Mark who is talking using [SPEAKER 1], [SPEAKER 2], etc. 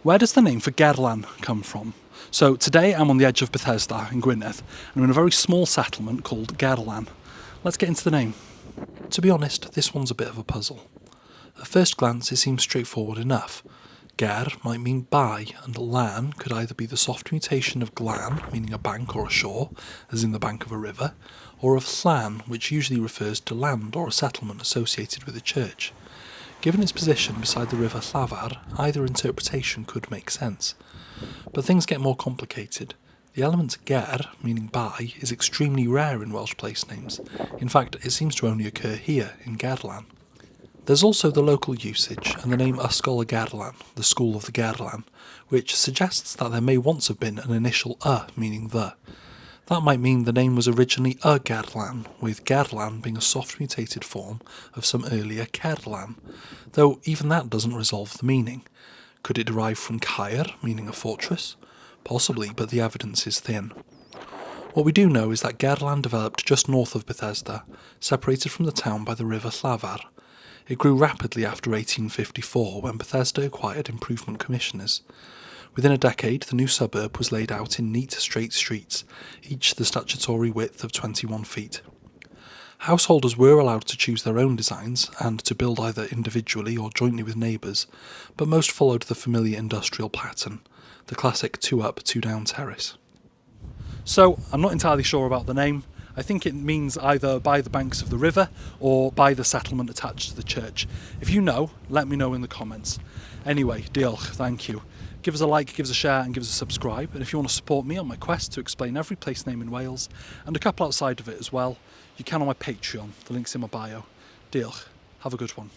[SPEAKER 1] Where does the name for Gerlan come from? So today I'm on the edge of Bethesda in Gwynedd, and I'm in a very small settlement called Gerlan. Let's get into the name. To be honest, this one's a bit of a puzzle. At first glance it seems straightforward enough. Ger might mean by, and lan could either be the soft mutation of glan, meaning a bank or a shore, as in the bank of a river, or of llan, which usually refers to land or a settlement associated with a church. Given its position beside the river Llafar, either interpretation could make sense. But things get more complicated. The element ger, meaning by, is extremely rare in Welsh place names. In fact, it seems to only occur here, in Gerlan. There's also the local usage and the name Ysgol y Gerlan, the school of the Gerlan, which suggests that there may once have been an initial meaning the. That might mean the name was originally y Gerlan, with Gerlan being a soft mutated form of some earlier Cerlan, though even that doesn't resolve the meaning. Could it derive from Caer, meaning a fortress? Possibly, but the evidence is thin. What we do know is that Gerlan developed just north of Bethesda, separated from the town by the river Llafar. It grew rapidly after 1854 when Bethesda acquired improvement commissioners. Within a decade, the new suburb was laid out in neat straight streets, each the statutory width of 21 feet. Householders were allowed to choose their own designs and to build either individually or jointly with neighbours, but most followed the familiar industrial pattern, the classic two-up, two-down terrace. So, I'm not entirely sure about the name. I think it means either by the banks of the river or by the settlement attached to the church. If you know, let me know in the comments. Anyway, diolch, thank you. Give us a like, give us a share and give us a subscribe. And if you want to support me on my quest to explain every place name in Wales, and a couple outside of it as well, you can on my Patreon. The link's in my bio. Diolch. Have a good one.